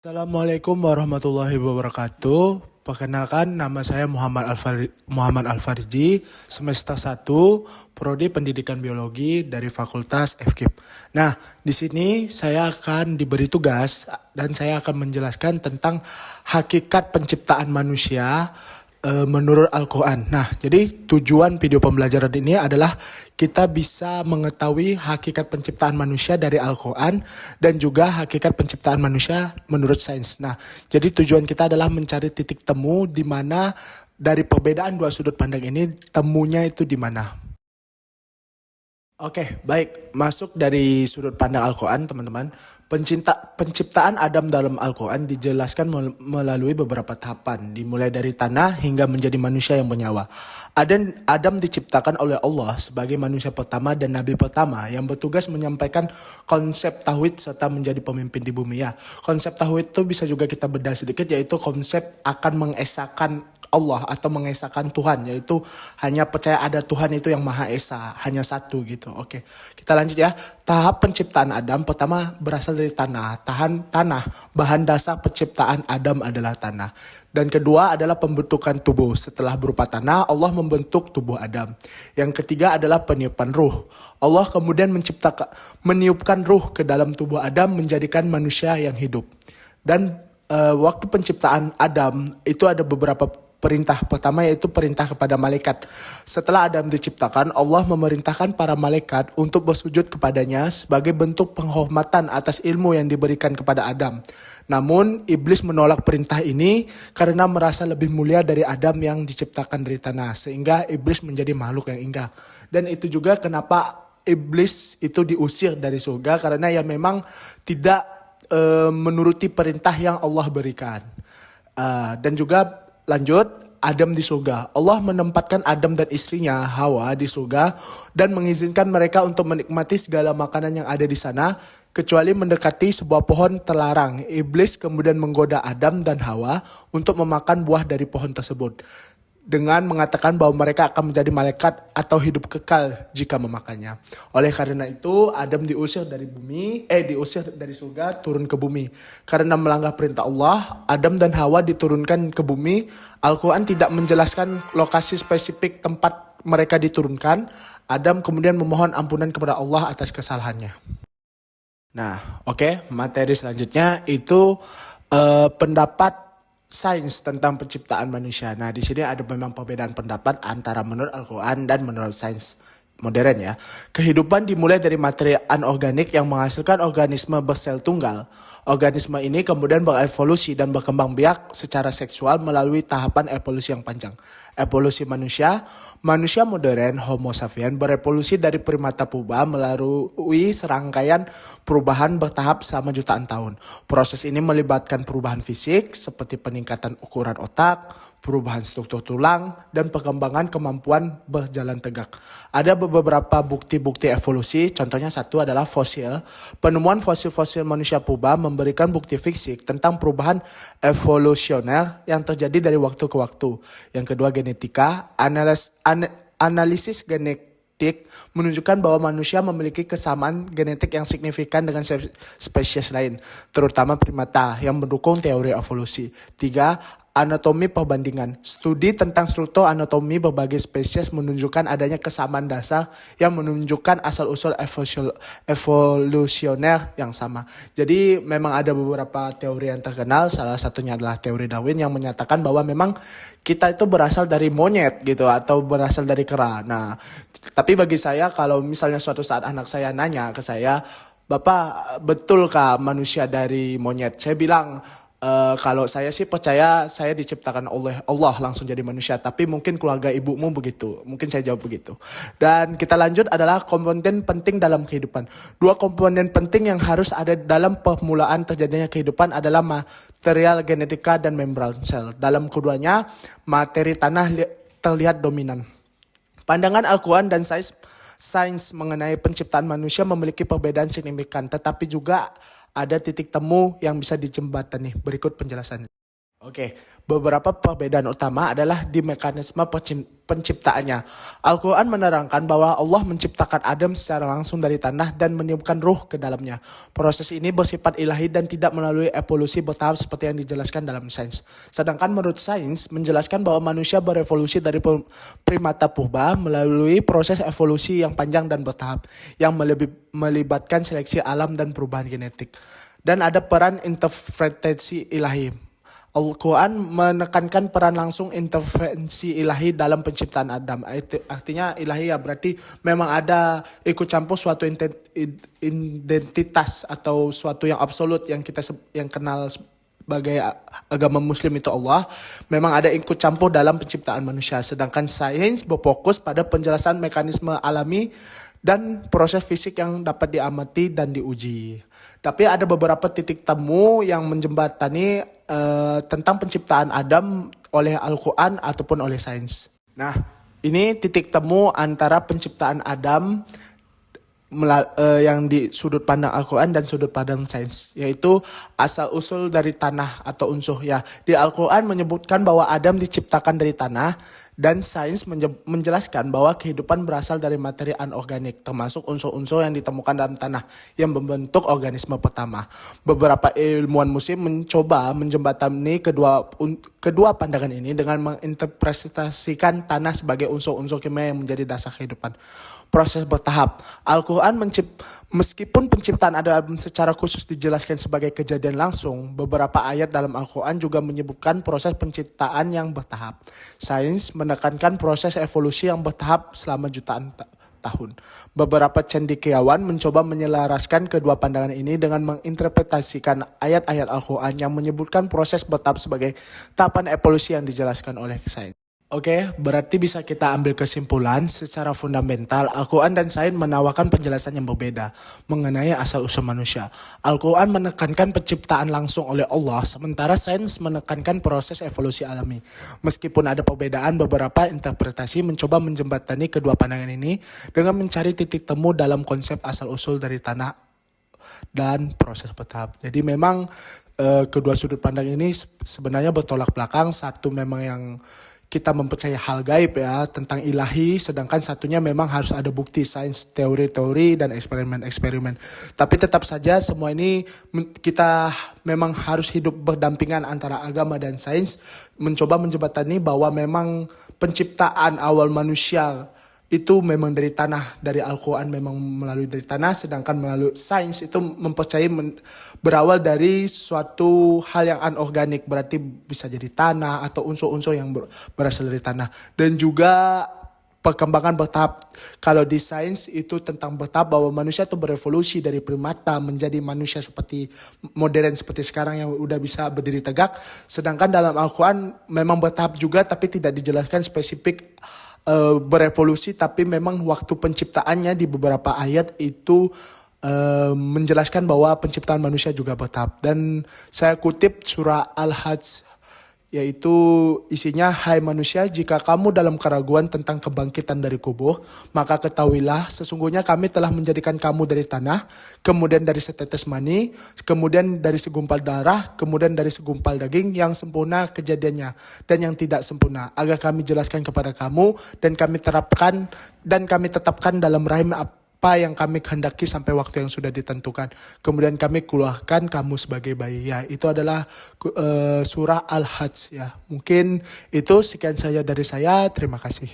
Assalamualaikum warahmatullahi wabarakatuh. Perkenalkan, nama saya Muhammad Alfarji, semester 1, Prodi Pendidikan Biologi dari Fakultas FKIP. Nah, di sini saya akan diberi tugas dan saya akan menjelaskan tentang hakikat penciptaan manusia menurut Al-Quran. Nah, jadi tujuan video pembelajaran ini adalah kita bisa mengetahui hakikat penciptaan manusia dari Al-Quran dan juga hakikat penciptaan manusia menurut sains. Nah, jadi tujuan kita adalah mencari titik temu di mana dari perbedaan dua sudut pandang ini temunya itu di mana. Oke, baik. Masuk dari sudut pandang Al-Quran, teman-teman. Penciptaan Adam dalam Al-Quran dijelaskan melalui beberapa tahapan, dimulai dari tanah hingga menjadi manusia yang bernyawa. Adam diciptakan oleh Allah sebagai manusia pertama dan nabi pertama yang bertugas menyampaikan konsep tauhid serta menjadi pemimpin di bumi. Ya, konsep tauhid itu bisa juga kita bedah sedikit, yaitu konsep akan mengesahkan Allah atau mengesahkan Tuhan, yaitu hanya percaya ada Tuhan itu yang Maha Esa, hanya satu gitu. Oke, kita lanjut ya. Tahap penciptaan Adam pertama berasal dari tanah. Bahan dasar penciptaan Adam adalah tanah. Dan kedua adalah pembentukan tubuh. Setelah berupa tanah, Allah membentuk tubuh Adam. Yang ketiga adalah peniupan ruh. Allah kemudian meniupkan ruh ke dalam tubuh Adam, menjadikan manusia yang hidup. Dan waktu penciptaan Adam itu ada beberapa perintah. Pertama yaitu perintah kepada malaikat. Setelah Adam diciptakan, Allah memerintahkan para malaikat untuk bersujud kepadanya sebagai bentuk penghormatan atas ilmu yang diberikan kepada Adam. Namun, iblis menolak perintah ini karena merasa lebih mulia dari Adam yang diciptakan dari tanah, sehingga iblis menjadi makhluk yang indah. Dan itu juga kenapa iblis itu diusir dari surga, karena ya memang tidak menuruti perintah yang Allah berikan. Dan juga lanjut, Adam di surga. Allah menempatkan Adam dan istrinya Hawa di surga dan mengizinkan mereka untuk menikmati segala makanan yang ada di sana kecuali mendekati sebuah pohon terlarang. Iblis kemudian menggoda Adam dan Hawa untuk memakan buah dari pohon tersebut dengan mengatakan bahwa mereka akan menjadi malaikat atau hidup kekal jika memakannya. Oleh karena itu, Adam diusir dari surga turun ke bumi. Karena melanggar perintah Allah, Adam dan Hawa diturunkan ke bumi. Al-Quran tidak menjelaskan lokasi spesifik tempat mereka diturunkan. Adam kemudian memohon ampunan kepada Allah atas kesalahannya. Nah, oke, materi selanjutnya itu pendapat sains tentang penciptaan manusia. Nah, di sini ada memang perbedaan pendapat antara menurut Al-Quran dan menurut sains modern ya. Kehidupan dimulai dari materi anorganik yang menghasilkan organisme bersel tunggal. Organisme ini kemudian berevolusi dan berkembang biak secara seksual melalui tahapan evolusi yang panjang. Evolusi manusia modern Homo sapiens berevolusi dari primata purba melalui serangkaian perubahan bertahap selama jutaan tahun. Proses ini melibatkan perubahan fisik seperti peningkatan ukuran otak, perubahan struktur tulang, dan perkembangan kemampuan berjalan tegak. Ada beberapa bukti-bukti evolusi, contohnya satu adalah fosil. Penemuan fosil-fosil manusia purba memberikan bukti fisik tentang perubahan evolusioner yang terjadi dari waktu ke waktu. Yang kedua genetika, analisis genetik menunjukkan bahwa manusia memiliki kesamaan genetik yang signifikan dengan spesies lain, terutama primata yang mendukung teori evolusi. Tiga, anatomi perbandingan. Studi tentang struktur anatomi berbagai spesies menunjukkan adanya kesamaan dasar yang menunjukkan asal-usul evolusioner yang sama. Jadi memang ada beberapa teori yang terkenal, salah satunya adalah teori Darwin yang menyatakan bahwa memang kita itu berasal dari monyet gitu atau berasal dari kera. Nah, tapi bagi saya kalau misalnya suatu saat anak saya nanya ke saya, "Bapak, betulkah manusia dari monyet?" Saya bilang, kalau saya sih percaya saya diciptakan oleh Allah langsung jadi manusia. Tapi mungkin keluarga ibumu begitu. Mungkin saya jawab begitu. Dan kita lanjut adalah komponen penting dalam kehidupan. Dua komponen penting yang harus ada dalam permulaan terjadinya kehidupan adalah material genetika dan membran sel. Dalam keduanya, materi tanah terlihat dominan. Pandangan Al-Quran dan sains mengenai penciptaan manusia memiliki perbedaan signifikan, tetapi juga ada titik temu yang bisa dijembatani. Berikut penjelasannya. Oke, beberapa perbedaan utama adalah di mekanisme penciptaannya. Al-Quran menerangkan bahwa Allah menciptakan Adam secara langsung dari tanah dan meniupkan ruh ke dalamnya. Proses ini bersifat ilahi dan tidak melalui evolusi bertahap seperti yang dijelaskan dalam sains. Sedangkan menurut sains menjelaskan bahwa manusia berevolusi dari primata purba melalui proses evolusi yang panjang dan bertahap yang melibatkan seleksi alam dan perubahan genetik. Dan ada peran interpretasi ilahi. Al-Quran menekankan peran langsung intervensi ilahi dalam penciptaan Adam. Artinya ilahi ya berarti memang ada ikut campur suatu identitas atau suatu yang absolut yang kita yang kenal sebagai agama muslim itu Allah. Memang ada ikut campur dalam penciptaan manusia. Sedangkan sains berfokus pada penjelasan mekanisme alami dan proses fisik yang dapat diamati dan diuji. Tapi ada beberapa titik temu yang menjembatani tentang penciptaan Adam oleh Al-Quran ataupun oleh sains. Nah, ini titik temu antara penciptaan Adam yang di sudut pandang Al-Quran dan sudut pandang sains, yaitu asal-usul dari tanah atau unsur. Ya, di Al-Quran menyebutkan bahwa Adam diciptakan dari tanah, dan sains menjelaskan bahwa kehidupan berasal dari materi anorganik, termasuk unsur-unsur yang ditemukan dalam tanah yang membentuk organisme pertama. Beberapa ilmuwan muslim mencoba menjembatani kedua pandangan ini dengan menginterpretasikan tanah sebagai unsur-unsur kimia yang menjadi dasar kehidupan. Proses bertahap. Al-Quran meskipun penciptaan Adam secara khusus dijelaskan sebagai kejadian langsung, beberapa ayat dalam Al-Quran juga menyebutkan proses penciptaan yang bertahap. Sains menekankan proses evolusi yang bertahap selama jutaan tahun. Beberapa cendekiawan mencoba menyelaraskan kedua pandangan ini dengan menginterpretasikan ayat-ayat Al-Quran yang menyebutkan proses bertahap sebagai tahapan evolusi yang dijelaskan oleh sains. Oke, berarti bisa kita ambil kesimpulan secara fundamental Al-Quran dan sains menawarkan penjelasan yang berbeda mengenai asal-usul manusia. Al-Quran menekankan penciptaan langsung oleh Allah, sementara sains menekankan proses evolusi alami. Meskipun ada perbedaan, beberapa interpretasi mencoba menjembatani kedua pandangan ini dengan mencari titik temu dalam konsep asal-usul dari tanah dan proses bertahap. Jadi memang kedua sudut pandang ini sebenarnya bertolak belakang. Satu memang yang kita mempercayai hal gaib ya tentang ilahi, sedangkan satunya memang harus ada bukti sains, teori-teori dan eksperimen-eksperimen. Tapi tetap saja semua ini kita memang harus hidup berdampingan antara agama dan sains, mencoba menjembatani bahwa memang penciptaan awal manusia itu memang dari tanah, dari Al-Quran memang melalui dari tanah, sedangkan melalui sains itu mempercayai berawal dari suatu hal yang anorganik, berarti bisa jadi tanah atau unsur-unsur yang berasal dari tanah. Dan juga perkembangan bertahap. Kalau di sains itu tentang bertahap bahwa manusia itu berevolusi dari primata menjadi manusia seperti modern seperti sekarang yang udah bisa berdiri tegak. Sedangkan dalam Al-Quran memang bertahap juga tapi tidak dijelaskan spesifik berevolusi, tapi memang waktu penciptaannya di beberapa ayat itu menjelaskan bahwa penciptaan manusia juga bertahap. Dan saya kutip surah Al-Hajj, yaitu isinya, "Hai manusia, jika kamu dalam keraguan tentang kebangkitan dari kubur, maka ketahuilah sesungguhnya kami telah menjadikan kamu dari tanah, kemudian dari setetes mani, kemudian dari segumpal darah, kemudian dari segumpal daging yang sempurna kejadiannya dan yang tidak sempurna, agar kami jelaskan kepada kamu dan kami tetapkan dalam rahim apa yang kami kehendaki sampai waktu yang sudah ditentukan. Kemudian kami keluarkan kamu sebagai bayi." Ya, itu adalah surah Al-Hajj ya. Mungkin itu sekian saja dari saya. Terima kasih.